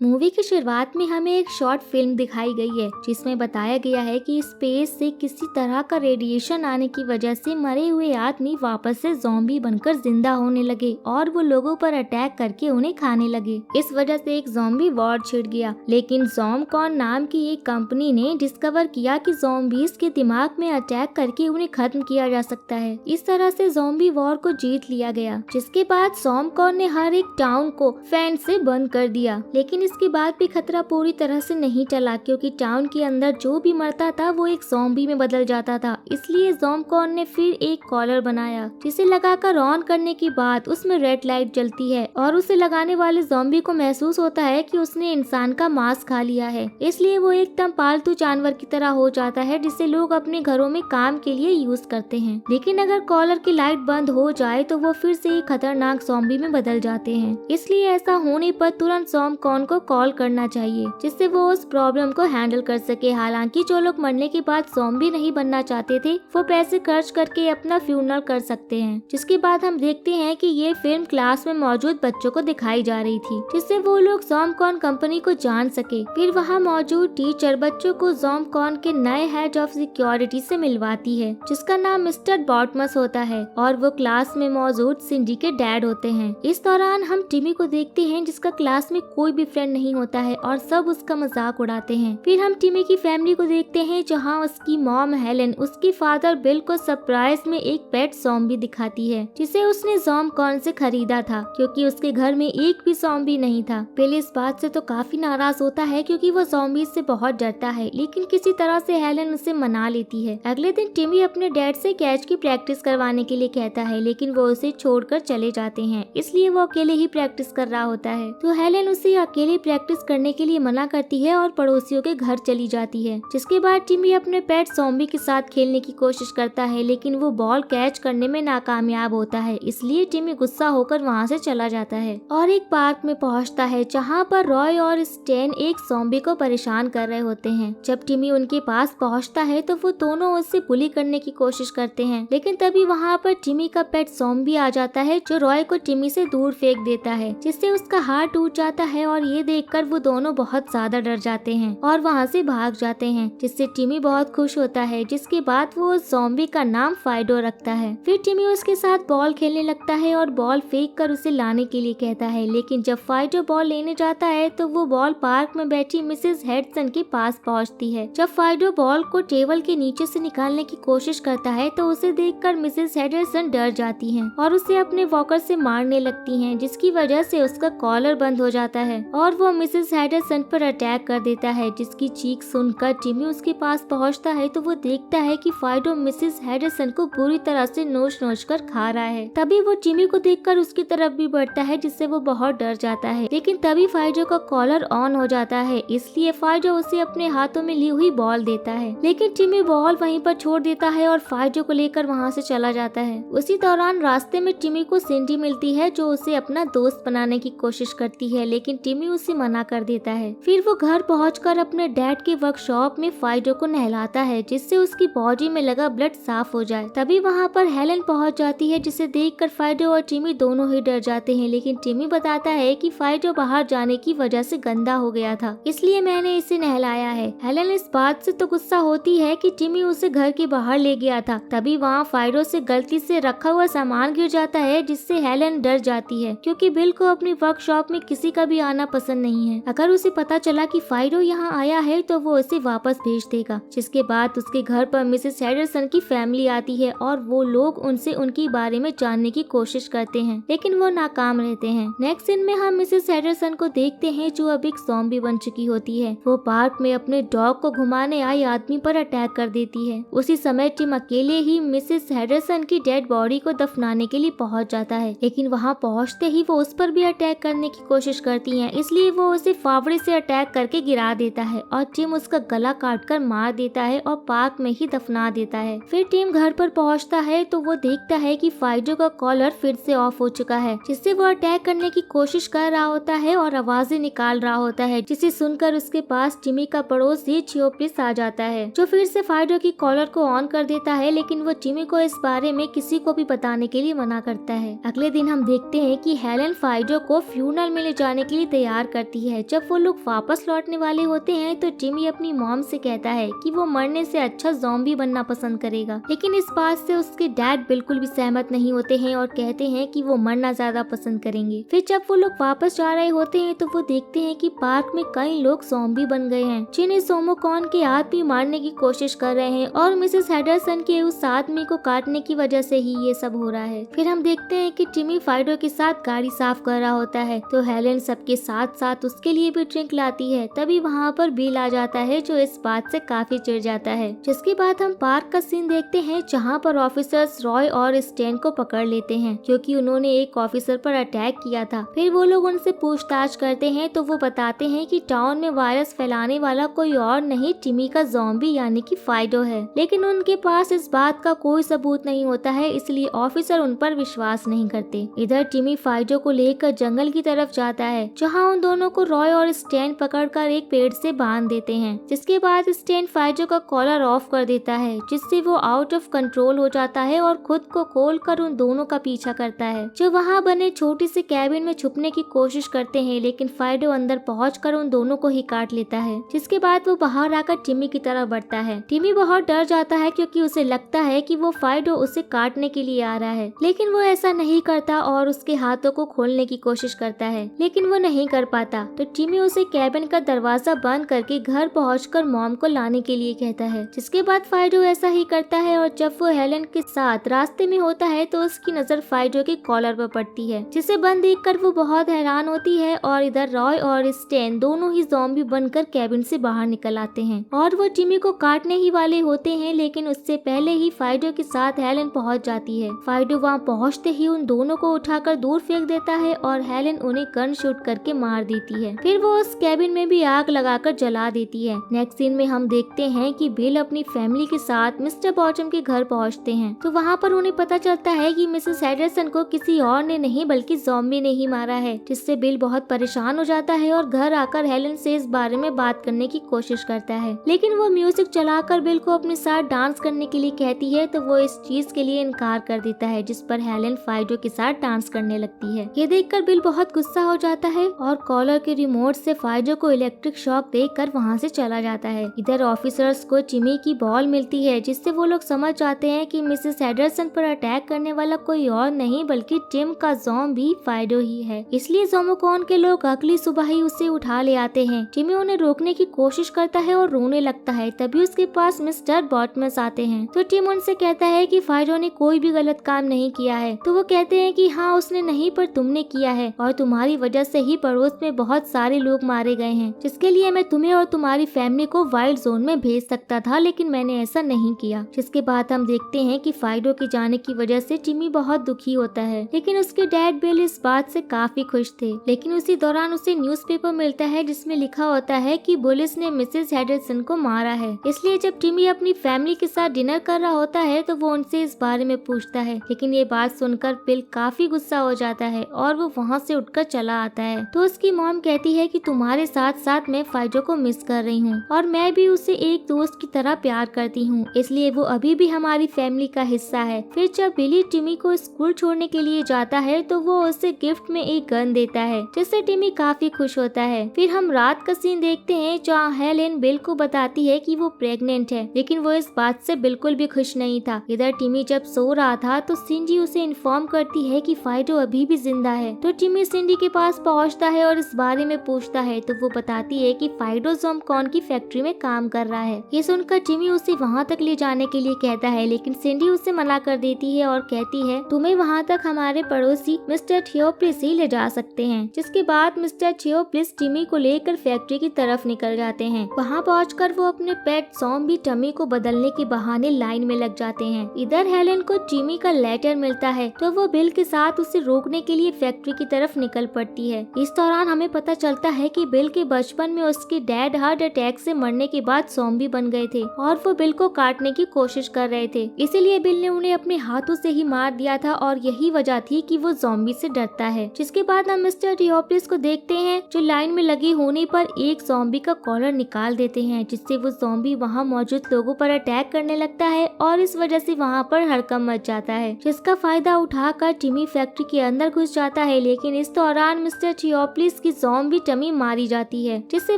Movie की शुरुआत में हमें एक शॉर्ट फिल्म दिखाई गई है जिसमें बताया गया है कि स्पेस से किसी तरह का रेडिएशन आने की वजह से मरे हुए आदमी वापस से ज़ॉम्बी बनकर जिंदा होने लगे और वो लोगों पर अटैक करके उन्हें खाने लगे। इस वजह से एक ज़ॉम्बी वॉर छिड़ गया, लेकिन ज़ॉम्बकॉन नाम की एक कंपनी ने डिस्कवर किया कि ज़ॉम्बीज के दिमाग में अटैक करके उन्हें खत्म किया जा सकता है। इस तरह से ज़ॉम्बी वॉर को जीत लिया गया, जिसके बाद ज़ॉम्बकॉन ने हर एक टाउन को फेंस से बंद कर दिया। लेकिन इसके बाद भी खतरा पूरी तरह से नहीं टला, क्योंकि टाउन के अंदर जो भी मरता था वो एक ज़ॉम्बी में बदल जाता था। इसलिए ज़ॉम्बकॉन ने फिर एक कॉलर बनाया जिसे लगाकर ऑन करने के बाद उसमें रेड लाइट जलती है और उसे लगाने वाले ज़ॉम्बी को महसूस होता है कि उसने इंसान का मांस खा लिया है। इसलिए वो एकदम पालतू जानवर की तरह हो जाता है जिसे लोग अपने घरों में काम के लिए यूज करते हैं। लेकिन अगर कॉलर की लाइट बंद हो जाए तो वो फिर से एक खतरनाक ज़ॉम्बी में बदल जाते हैं। इसलिए ऐसा होने पर तुरंत ज़ॉम्बकॉन को कॉल करना चाहिए जिससे वो उस प्रॉब्लम को हैंडल कर सके। हालांकि जो लोग मरने के बाद ज़ॉम्बी नहीं बनना चाहते थे वो पैसे खर्च करके अपना फ्यूनरल कर सकते हैं। जिसके बाद हम देखते हैं कि ये फिल्म क्लास में मौजूद बच्चों को दिखाई जा रही थी जिससे वो लोग ज़ॉम्बकॉन कंपनी को जान सके। फिर वहाँ मौजूद टीचर बच्चों को ज़ॉम्बकॉन के नए हेड ऑफ सिक्योरिटी से मिलवाती है जिसका नाम मिस्टर बॉटमस होता है और वो क्लास में मौजूद सिंडी के डैड होते हैं। इस दौरान हम टिमी को देखते हैं जिसका क्लास में कोई भी फ्रेंड नहीं होता है और सब उसका मजाक उड़ाते हैं। फिर हम टिमी की फैमिली को देखते हैं जहाँ उसकी मॉम हेलेन उसकी फादर बिल को सरप्राइज में एक पेट ज़ॉम्बी दिखाती है जिसे उसने ज़ॉम्बकॉन से खरीदा था, क्योंकि उसके घर में एक भी ज़ॉम्बी नहीं था। बिल इस बात से तो काफी नाराज होता है क्योंकि वो ज़ॉम्बी से बहुत डरता है, लेकिन किसी तरह से हेलेन उसे मना लेती है। अगले दिन टिमी अपने डैड से कैच की प्रैक्टिस करवाने के लिए कहता है, लेकिन वो उसे छोड़कर चले जाते हैं, इसलिए वो अकेले ही प्रैक्टिस कर रहा होता है। तो हेलेन उसे अकेले प्रैक्टिस करने के लिए मना करती है और पड़ोसियों के घर चली जाती है। जिसके बाद टिमी अपने पेट ज़ॉम्बी के साथ खेलने की कोशिश करता है, लेकिन वो बॉल कैच करने में नाकामयाब होता है। इसलिए टिमी गुस्सा होकर वहाँ से चला जाता है और एक पार्क में पहुँचता है जहाँ पर रॉय और स्टेन एक ज़ॉम्बी को परेशान कर रहे होते हैं। जब टिमी उनके पास पहुँचता है तो वो दोनों उससे बुली करने की कोशिश करते हैं, लेकिन तभी वहाँ पर टिमी का पेट ज़ॉम्बी आ जाता है जो रॉय को टिमी से दूर फेंक देता है, जिससे उसका हाथ टूट जाता है और ये देखकर वो दोनों बहुत ज्यादा डर जाते हैं और वहाँ से भाग जाते हैं, जिससे टिमी बहुत खुश होता है। जिसके बाद वो उस ज़ॉम्बी का नाम फाइडो रखता है। फिर टिमी उसके साथ बॉल खेलने लगता है और बॉल फेंक कर उसे लाने के लिए कहता है, लेकिन जब फाइडो बॉल लेने जाता है तो वो बॉल पार्क में बैठी मिसेस हेडसन के पास पहुँचती है। जब फाइडो बॉल को टेबल के नीचे से निकालने की कोशिश करता है तो उसे देखकर मिसेस हेडसन डर जाती है और उसे अपने वॉकर से मारने लगती है, जिसकी वजह से उसका कॉलर बंद हो जाता है और वो मिसेस हेडसन पर अटैक कर देता है। जिसकी चीख सुनकर टिमी उसके पास पहुंचता है तो वो देखता है कि फाइडो मिसेस हेडसन को बुरी तरह से नोच नोच कर खा रहा है। तभी वो टिमी को देखकर उसकी तरफ भी बढ़ता है, जिससे वो बहुत डर जाता है। लेकिन तभी फाइडो का कॉलर ऑन हो जाता है, इसलिए फाइडो उसे अपने हाथों में ली हुई बॉल देता है, लेकिन टिमी बॉल वहीं पर छोड़ देता है और फाइडो को लेकर वहाँ से चला जाता है। उसी दौरान रास्ते में टिमी को सिंडी मिलती है जो उसे अपना दोस्त बनाने की कोशिश करती है, लेकिन टिमी उसे मना कर देता है। फिर वो घर पहुंचकर अपने डैड के वर्कशॉप में फाइडो को नहलाता है जिससे उसकी बॉडी में लगा ब्लड साफ हो जाए। तभी वहाँ पर हेलेन पहुंच जाती है जिसे देखकर फाइडो और टिमी दोनों ही डर जाते हैं, लेकिन टिमी बताता है कि फाइडो बाहर जाने की वजह से गंदा हो गया था, इसलिए मैंने इसे नहलाया है। हेलेन इस बात से तो गुस्सा होती है कि टिमी उसे घर के बाहर ले गया था। तभी वहाँ फाइडो से गलती से रखा हुआ सामान गिर जाता है, जिससे हेलेन डर जाती है क्योंकि बिल को अपनी वर्कशॉप में किसी का भी आना पसंद नहीं है। अगर उसे पता चला कि फाइडो यहाँ आया है तो वो उसे वापस भेज देगा। जिसके बाद उसके घर पर मिसेस हेडसन की फैमिली आती है और वो लोग उनसे उनके बारे में जानने की कोशिश करते हैं, लेकिन वो नाकाम रहते हैं। नेक्स्ट सीन में हम मिसेस हेडसन को देखते हैं जो अब एक ज़ॉम्बी बन चुकी होती है। वो पार्क में अपने डॉग को घुमाने आए आदमी पर अटैक कर देती है। उसी समय टिम अकेले ही मिसेस हेडसन की डेड बॉडी को दफनाने के लिए पहुँच जाता है, लेकिन वहाँ पहुँचते ही वो उस पर भी अटैक करने की कोशिश करती है, इसलिए वो उसे फावड़े से अटैक करके गिरा देता है और टिम उसका गला काटकर मार देता है और पार्क में ही दफना देता है। फिर टिम घर पर पहुंचता है तो वो देखता है कि फाइडो का कॉलर फिर से ऑफ हो चुका है, जिससे वो अटैक करने की कोशिश कर रहा होता है और आवाजें निकाल रहा होता है, जिसे सुनकर उसके पास टिमी का पड़ोसी चियोप्लिस आ जाता है जो फिर से फाइडो की कॉलर को ऑन कर देता है, लेकिन वो टिमी को इस बारे में किसी को भी बताने के लिए मना करता है। अगले दिन हम देखते हैं कि हेलेन फाइडो को फ्यूनरल में ले जाने के लिए तैयार करती है। जब वो लोग वापस लौटने वाले होते हैं तो टिमी अपनी मॉम से कहता है कि वो मरने से अच्छा ज़ॉम्बी बनना पसंद करेगा, लेकिन इस बात से उसके डैड बिल्कुल भी सहमत नहीं होते हैं और कहते हैं कि वो मरना ज्यादा पसंद करेंगे। फिर जब वो लोग वापस जा रहे होते हैं तो वो देखते हैं कि पार्क में कई लोग ज़ॉम्बी बन गए हैं, जिन्हें सोमोकॉन के आदमी मारने की कोशिश कर रहे हैं और मिसेस हेडरसन के उस आदमी को काटने की वजह से ही ये सब हो रहा है। फिर हम देखते हैं कि टिमी फाइडो के साथ गाड़ी साफ कर रहा होता है तो हेलेन सबके साथ साथ उसके लिए भी ड्रिंक लाती है। तभी वहाँ पर बिल आ जाता है जो इस बात से काफी चिढ़ जाता है। जिसके बाद हम पार्क का सीन देखते हैं जहाँ पर ऑफिसर्स रॉय और स्टैन को पकड़ लेते हैं क्योंकि उन्होंने एक ऑफिसर पर अटैक किया था। फिर वो लोग उनसे पूछताछ करते हैं तो वो बताते हैं कि टाउन में वायरस फैलाने वाला कोई और नहीं टिमी का ज़ॉम्बी यानी कि फाइडो है, लेकिन उनके पास इस बात का कोई सबूत नहीं होता है, इसलिए ऑफिसर उन पर विश्वास नहीं करते। इधर टिमी फाइडो को लेकर जंगल की तरफ जाता है जहाँ उन दोनों को रॉय और स्टैन पकड़कर एक पेड़ से बांध देते हैं। जिसके बाद स्टैन फाइडो का कॉलर ऑफ कर देता है जिससे वो आउट ऑफ कंट्रोल हो जाता है और खुद को खोलकर उन दोनों का पीछा करता है जो वहाँ बने छोटी से कैबिन में छुपने की कोशिश करते हैं, लेकिन फाइडो अंदर पहुंचकर उन दोनों को ही काट लेता है। जिसके बाद वो बाहर आकर टिमी की तरफ बढ़ता है। टिमी बहुत डर जाता है क्योंकि उसे लगता है कि वो फाइडो उसे काटने के लिए आ रहा है, लेकिन वो ऐसा नहीं करता और उसके हाथों को खोलने की कोशिश करता है, लेकिन वो नहीं कर पाता। तो टिमी उसे कैबिन का दरवाजा बंद करके घर पहुंचकर मॉम को लाने के लिए कहता है। जिसके बाद फाइडो ऐसा ही करता है और जब वो हेलेन के साथ रास्ते में होता है तो उसकी नजर फाइडो के कॉलर पर पड़ती है, जिसे बंद देखकर वो बहुत हैरान होती है। और इधर रॉय और स्टैन दोनों ही ज़ॉम्बी बनकर कैबिन से बाहर निकल आते हैं और वो टिमी को काटने ही वाले होते हैं, लेकिन उससे पहले ही फाइडो के साथ हेलेन पहुंच जाती है। फाइडो वहां पहुंचते ही उन दोनों को उठाकर दूर फेंक देता है और हेलेन उन्हें गन शूट करके मार देती है। फिर वो उस कैबिन में भी आग लगाकर जला देती है। नेक्स्ट सीन में हम देखते हैं कि बिल अपनी फैमिली के साथ मिस्टर बॉटम के घर पहुंचते हैं तो वहाँ पर उन्हें पता चलता है कि मिसेस हेडरसन को किसी और ने नहीं बल्कि ज़ॉम्बी ने ही मारा है, जिससे बिल बहुत परेशान हो जाता है और घर आकर हेलेन से इस बारे में बात करने की कोशिश करता है, लेकिन वो म्यूजिक चलाकर बिल को अपने साथ डांस करने के लिए कहती है तो वो इस चीज के लिए इनकार कर देता है, जिस पर हेलेन फाइडो के साथ डांस करने लगती है। ये देखकर बिल बहुत गुस्सा हो जाता है और कॉलर के रिमोट से फाइडो को इलेक्ट्रिक शॉक देकर वहाँ से चला जाता है। इधर ऑफिसर्स को टिमी की बॉल मिलती है जिससे वो लोग समझ जाते हैं कि मिसेस हेडरसन पर अटैक करने वाला कोई और नहीं बल्कि टिम का ज़ॉम्बी फाइडो ही है। इसलिए ज़ोमोकॉन के लोग अगली सुबह ही उसे उठा ले आते हैं। टिमी उन्हें रोकने की कोशिश करता है और रोने लगता है। तभी उसके पास मिस्टर बॉटमस आते हैं तो टिम उनसे कहता है कि फाइडो ने कोई भी गलत काम नहीं किया है। तो वो कहते हैं कि हाँ उसने नहीं पर तुमने किया है और तुम्हारी वजह से ही पड़ोस में बहुत सारे लोग मारे गए हैं, जिसके लिए मैं तुम्हें और तुम्हारी फैमिली को वाइल्ड जोन में भेज सकता था, लेकिन मैंने ऐसा नहीं किया। जिसके बाद हम देखते हैं कि फाइडो के जाने की वजह से टिमी बहुत दुखी होता है, लेकिन उसके डैड बिल इस बात से काफी खुश थे। लेकिन उसी दौरान उसे न्यूज़पेपर मिलता है जिसमें लिखा होता है कि पुलिस ने मिसेस हेडरसन को मारा है। इसलिए जब टिमी अपनी फैमिली के साथ डिनर कर रहा होता है तो वो उनसे इस बारे में पूछता है, लेकिन ये बात सुनकर बिल काफी गुस्सा हो जाता है और वो वहाँ से उठकर चला आता है। तो उसकी मॉम कहती है कि तुम्हारे साथ साथ मैं फाइडो को मिस कर रही हूँ और मैं भी उसे एक दोस्त की तरह प्यार करती हूँ, इसलिए वो अभी भी हमारी फैमिली का हिस्सा है। फिर जब बिली टिमी को स्कूल छोड़ने के लिए जाता है तो वो उसे गिफ्ट में एक गन देता है, जिससे टिमी काफी खुश होता है। फिर हम रात का सीन देखते हैं जहाँ हेलेन बिल को बताती है कि वो प्रेग्नेंट है, लेकिन वो इस बात से बिल्कुल भी खुश नहीं था। इधर टिमी जब सो रहा था तो सिंडी उसे इन्फॉर्म करती है कि फाइडो अभी भी जिंदा है। तो टिमी सिंडी के पास पहुंचता है और इस बारे में पूछता है तो वो बताती है कि फाइडो ज़ोमकॉन की फैक्ट्री में काम कर रहा है। ये सुनकर टिमी उसे वहाँ तक ले जाने के लिए कहता है, लेकिन सिंडी उसे मना कर देती है और कहती है तुम्हें वहाँ तक हमारे पड़ोसी मिस्टर थियोप्लिस ही ले जा सकते हैं। जिसके बाद मिस्टर थियोप्लिस टिमी को लेकर फैक्ट्री की तरफ निकल जाते हैं। वहाँ पहुंचकर वो अपने पेट ज़ॉम्बी टमी को बदलने के बहाने लाइन में लग जाते हैं। इधर हेलेन को टिमी का लेटर मिलता है तो वो बिल के साथ उसे रोकने के लिए फैक्ट्री की तरफ निकल पड़ती है। इस दौरान हमें पता चलता है कि बिल के बचपन में उसके डैड हार्ट अटैक से मरने के बाद ज़ॉम्बी बन गए थे और वो बिल को काटने की कोशिश कर रहे थे, इसीलिए बिल ने उन्हें अपने हाथों से ही मार दिया था और यही वजह थी कि वो ज़ॉम्बी से डरता है। जिसके बाद हम मिस्टर थियोप्लिस को देखते हैं जो लाइन में लगे होने पर एक ज़ॉम्बी का कॉलर निकाल देते हैं, जिससे वो ज़ॉम्बी वहाँ मौजूद लोगों पर अटैक करने लगता है और इस वजह से वहाँ पर हड़कंप मच जाता है, जिसका फायदा उठाकर टिमी फैक्ट्री के अंदर घुस जाता है। लेकिन इस दौरान मिस्टर थियोप्लिस जिसकी ज़ॉम्बी टमी मारी जाती है, जिससे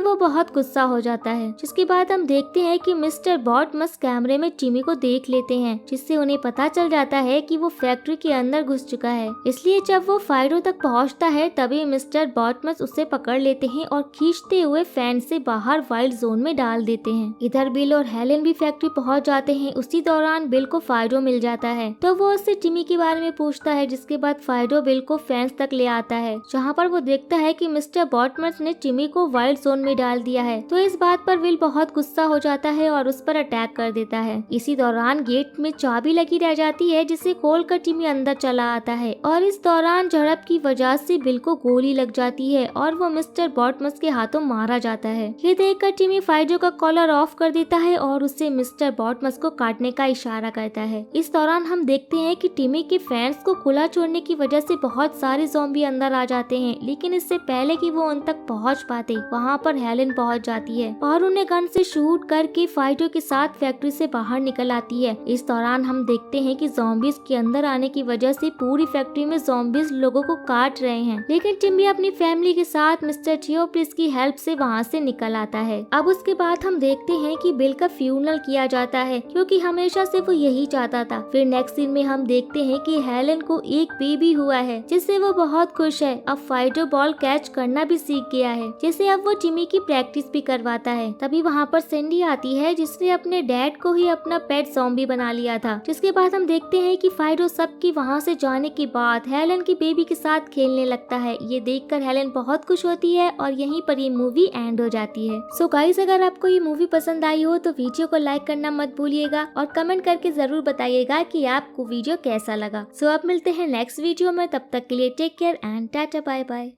वो बहुत गुस्सा हो जाता है। जिसके बाद हम देखते हैं कि मिस्टर बॉटमस कैमरे में टिमी को देख लेते हैं, जिससे उन्हें पता चल जाता है कि वो फैक्ट्री के अंदर घुस चुका है। इसलिए जब वो फाइडो तक पहुंचता है तभी मिस्टर बॉटमस उसे पकड़ लेते हैं और खींचते हुए फैन से बाहर वाइल्ड जोन में डाल देते हैं। इधर बिल और हेलन भी फैक्ट्री पहुंच जाते हैं। उसी दौरान बिल को फाइडो मिल जाता है तो वो उससे टिमी के बारे में पूछता है, जिसके बाद फाइडो बिल को फैंस तक ले आता है, जहाँ पर वो देखता है कि मिस्टर बॉटमस ने टिमी को वाइल्ड जोन में डाल दिया है। तो इस बात पर विल बहुत गुस्सा हो जाता है और उस पर अटैक कर देता है। इसी दौरान गेट में चाबी लगी रह जाती है, जिसे खोलकर टिमी अंदर चला आता है और इस दौरान झड़प की वजह से बिल को गोली लग जाती है और वो मिस्टर बॉटमस के हाथों मारा जाता है। ये देखकर टिमी फाइडो का कॉलर ऑफ कर देता है और उससे मिस्टर बॉटमस को काटने का इशारा करता है। इस दौरान हम देखते हैं कि टिमी के फैंस को खुला छोड़ने की वजह से बहुत सारे ज़ॉम्बी अंदर आ जाते हैं, लेकिन इससे पहले कि वो उन तक पहुंच पाते वहां पर हेलन पहुंच जाती है और उन्हें गन से शूट करके फाइडो के साथ फैक्ट्री से बाहर निकल आती है। इस दौरान हम देखते हैं कि ज़ॉम्बीज के अंदर आने की वजह से पूरी फैक्ट्री में ज़ॉम्बीज लोगों को काट रहे हैं, लेकिन टिमी अपनी फैमिली के साथ मिस्टर थियोप्लिस की हेल्प से वहां से निकल आता है। अब उसके बाद हम देखते हैं कि बिल का फ्यूनरल किया जाता है, क्योंकि हमेशा से वो यही चाहता था। फिर नेक्स्ट सीन में हम देखते हैं कि हेलन को एक बेबी हुआ है, जिससे वो बहुत खुश है। अब फाइडो बॉल कैच करना भी सीख गया है, जिसे अब वो टिमी की प्रैक्टिस भी करवाता है। तभी वहाँ पर सैंडी आती है, जिसने अपने डैड को ही अपना पेट ज़ॉम्बी बना लिया था। जिसके बाद हम देखते हैं कि फाइडो सबकी वहाँ से जाने के बाद हेलन की बेबी के साथ खेलने लगता है। ये देखकर हेलन बहुत खुश होती है और यहीं पर ये मूवी एंड हो जाती है। सो गाइस, अगर आपको ये मूवी पसंद आई हो तो वीडियो को लाइक करना मत भूलिएगा और कमेंट करके जरूर बताइएगा कि आपको वीडियो कैसा लगा। सो अब मिलते हैं नेक्स्ट वीडियो में, तब तक के लिए take care and tata bye bye.